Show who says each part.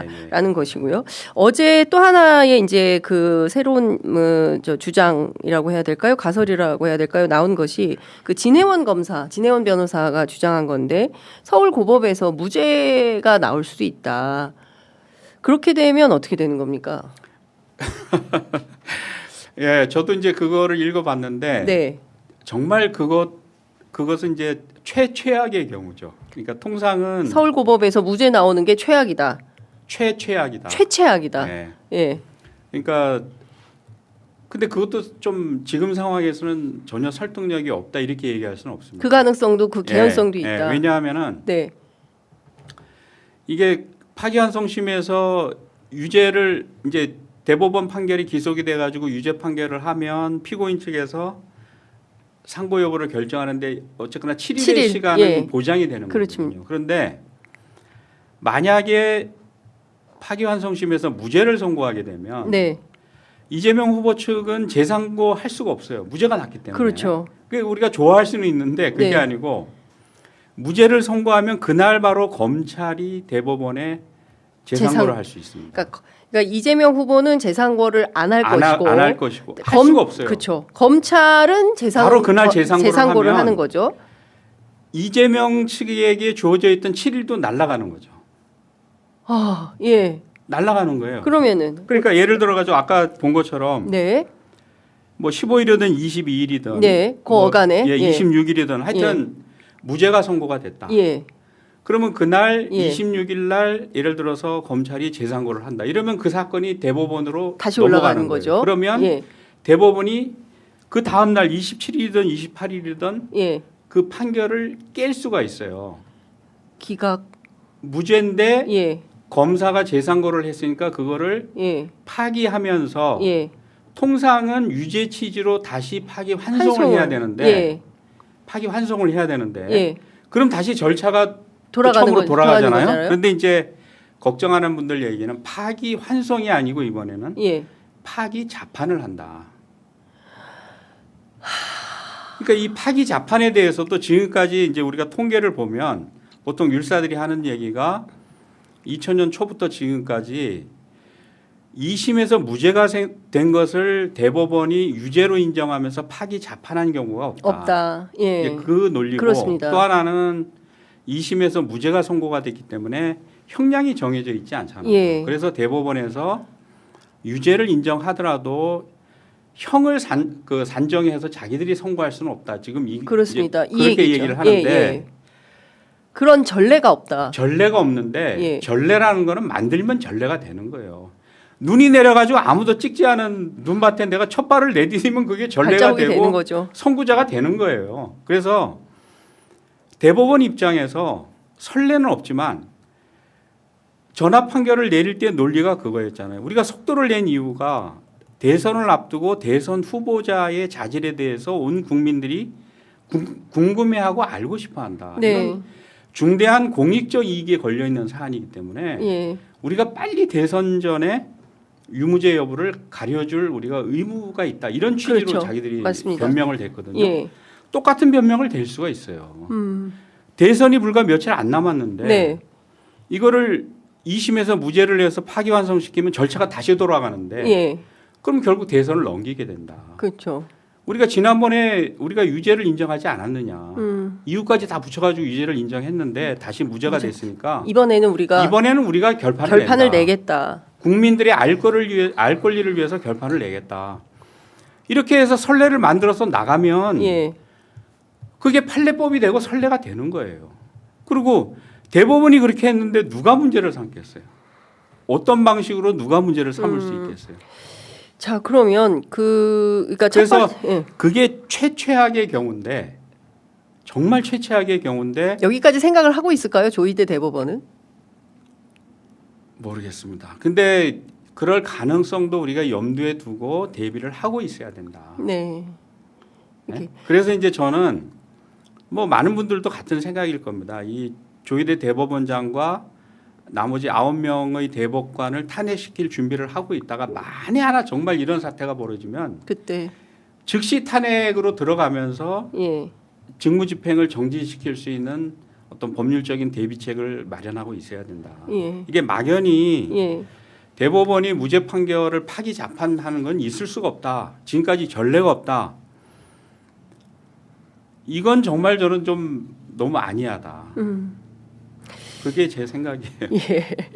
Speaker 1: 있다라는 것이고요. 어제 또 하나의 이제 그 새로운 주장이라고 해야 될까요? 가설이라고 해야 될까요? 나온 것이 그 진해원 변호사가 주장한 건데 서울고법에서 무죄가 나올 수도 있다. 그렇게 되면 어떻게 되는 겁니까?
Speaker 2: 예, 저도 이제 그거를 읽어봤는데
Speaker 1: 네.
Speaker 2: 정말 그것은 이제 최악의 경우죠. 그러니까 통상은
Speaker 1: 서울고법에서 무죄 나오는 게 최악이다.
Speaker 2: 최악이다.
Speaker 1: 최악이다.
Speaker 2: 예.
Speaker 1: 예.
Speaker 2: 그러니까 근데 그것도 좀 지금 상황에서는 전혀 설득력이 없다 이렇게 얘기할 수는 없습니다.
Speaker 1: 그 가능성도 그 개연성도
Speaker 2: 예,
Speaker 1: 있다.
Speaker 2: 예. 왜냐하면은
Speaker 1: 네.
Speaker 2: 이게 파기환송심에서 유죄를 이제 대법원 판결이 기속이 돼가지고 유죄 판결을 하면 피고인 측에서 상고 여부를 결정하는데 어쨌거나 7일의 시간은
Speaker 1: 예.
Speaker 2: 보장이 되는 거거든요. 그런데 만약에 파기환송심에서 무죄를 선고하게 되면
Speaker 1: 네.
Speaker 2: 이재명 후보 측은 재상고할 수가 없어요. 무죄가 났기 때문에.
Speaker 1: 그렇죠.
Speaker 2: 우리가 좋아할 수는 있는데 그게
Speaker 1: 네.
Speaker 2: 아니고 무죄를 선고하면 그날 바로 검찰이 대법원에 재상고를 할 수 있습니다.
Speaker 1: 그러니까 이재명 후보는 재상고를 안 할 것이고
Speaker 2: 안 할 것이고 할 수가 없어요.
Speaker 1: 그렇죠. 검찰은
Speaker 2: 바로 그날 재상고를
Speaker 1: 하는 거죠.
Speaker 2: 이재명 측에게 주어져 있던 7일도 날아가는 거죠.
Speaker 1: 아, 예.
Speaker 2: 날아가는 거예요.
Speaker 1: 그러니까
Speaker 2: 예를 들어 가지고 아까 본 것처럼
Speaker 1: 네.
Speaker 2: 뭐 15일이든 22일이든
Speaker 1: 네. 그 어간에
Speaker 2: 26일이든 하여튼 무죄가 선고가 됐다.
Speaker 1: 예.
Speaker 2: 그러면 그날
Speaker 1: 예.
Speaker 2: 26일 날 예를 들어서 검찰이 재상고를 한다. 이러면 그 사건이 대법원으로
Speaker 1: 다시
Speaker 2: 넘어가는
Speaker 1: 올라가는 거죠.
Speaker 2: 거예요. 그러면
Speaker 1: 예.
Speaker 2: 대법원이 그 다음 날 27일이든 28일이든
Speaker 1: 예.
Speaker 2: 그 판결을 깰 수가 있어요.
Speaker 1: 기각
Speaker 2: 무죄인데
Speaker 1: 예.
Speaker 2: 검사가 재상고를 했으니까 그거를
Speaker 1: 예.
Speaker 2: 파기하면서
Speaker 1: 예.
Speaker 2: 통상은 유죄 취지로 다시 파기 환송을 해야 되는데
Speaker 1: 예.
Speaker 2: 파기 환송을 해야 되는데
Speaker 1: 예.
Speaker 2: 그럼 다시 절차가
Speaker 1: 돌아가는
Speaker 2: 처음으로 돌아가잖아요.
Speaker 1: 거잖아요.
Speaker 2: 그런데 이제 걱정하는 분들 얘기는 파기 환송이 아니고 이번에는
Speaker 1: 예.
Speaker 2: 파기 자판을 한다. 그러니까 이 파기 자판에 대해서도 지금까지 이제 우리가 통계를 보면 보통 율사들이 하는 얘기가 2000년 초부터 지금까지 2심에서 무죄가 된 것을 대법원이 유죄로 인정하면서 파기 자판한 경우가 없다.
Speaker 1: 예.
Speaker 2: 그 논리고
Speaker 1: 그렇습니다.
Speaker 2: 또 하나는 2심에서 무죄가 선고가 됐기 때문에 형량이 정해져 있지 않잖아요.
Speaker 1: 예.
Speaker 2: 그래서 대법원에서 유죄를 인정하더라도 형을 산정해서 자기들이 선고할 수는 없다. 지금
Speaker 1: 그렇습니다.
Speaker 2: 그렇게 얘기를 하는데
Speaker 1: 예. 그런 전례가 없다.
Speaker 2: 전례가 없는데
Speaker 1: 예.
Speaker 2: 전례라는 거는 만들면 전례가 되는 거예요. 눈이 내려가지고 아무도 찍지 않은 눈밭에 내가 첫 발을 내디디면 그게 전례가 되고
Speaker 1: 되는 거죠.
Speaker 2: 선구자가 되는 거예요. 그래서 대법원 입장에서 선례는 없지만 전합 판결을 내릴 때 논리가 그거였잖아요. 우리가 속도를 낸 이유가 대선을 앞두고 대선 후보자의 자질에 대해서 온 국민들이 궁금해하고 알고 싶어한다.
Speaker 1: 네.
Speaker 2: 이건 중대한 공익적 이익에 걸려 있는 사안이기 때문에
Speaker 1: 예.
Speaker 2: 우리가 빨리 대선 전에 유무죄 여부를 가려줄 우리가 의무가 있다. 이런 취지로
Speaker 1: 그렇죠.
Speaker 2: 자기들이
Speaker 1: 맞습니다.
Speaker 2: 변명을 댔거든요.
Speaker 1: 예.
Speaker 2: 똑같은 변명을 댈 수가 있어요. 대선이 불과 며칠 안 남았는데
Speaker 1: 네.
Speaker 2: 이거를 2심에서 무죄를 내서 파기환송시키면 절차가 다시 돌아가는데
Speaker 1: 예.
Speaker 2: 그럼 결국 대선을 넘기게 된다.
Speaker 1: 그렇죠.
Speaker 2: 우리가 지난번에 우리가 유죄를 인정하지 않았느냐. 이유까지 다 붙여가지고 유죄를 인정했는데 다시 무죄가 됐으니까
Speaker 1: 이번에는 우리가
Speaker 2: 결판을
Speaker 1: 내겠다.
Speaker 2: 국민들의 알 권리를 위해서 결판을 내겠다. 이렇게 해서 선례를 만들어서 나가면
Speaker 1: 예.
Speaker 2: 그게 판례법이 되고 선례가 되는 거예요. 그리고 대법원이 그렇게 했는데 누가 문제를 삼겠어요? 어떤 방식으로 누가 문제를 삼을 수 있겠어요?
Speaker 1: 자, 그러면 그러니까
Speaker 2: 그래서
Speaker 1: 예.
Speaker 2: 그게 최악의 경우인데 정말 최악의 경우인데
Speaker 1: 여기까지 생각을 하고 있을까요? 조희대 대법원은?
Speaker 2: 모르겠습니다. 근데 그럴 가능성도 우리가 염두에 두고 대비를 하고 있어야 된다.
Speaker 1: 네.
Speaker 2: 네? 그래서 이제 저는 뭐 많은 분들도 같은 생각일 겁니다. 이 조희대 대법원장과 나머지 9명의 대법관을 탄핵시킬 준비를 하고 있다가 만에 하나 정말 이런 사태가 벌어지면
Speaker 1: 그때
Speaker 2: 즉시 탄핵으로 들어가면서
Speaker 1: 예.
Speaker 2: 직무집행을 정지시킬 수 있는 어떤 법률적인 대비책을 마련하고 있어야 된다.
Speaker 1: 예.
Speaker 2: 이게 막연히
Speaker 1: 예.
Speaker 2: 대법원이 무죄 판결을 파기 재판하는 건 있을 수가 없다. 지금까지 전례가 없다. 이건 정말 저는 좀 너무 아니하다. 그게 제 생각이에요.
Speaker 1: 예.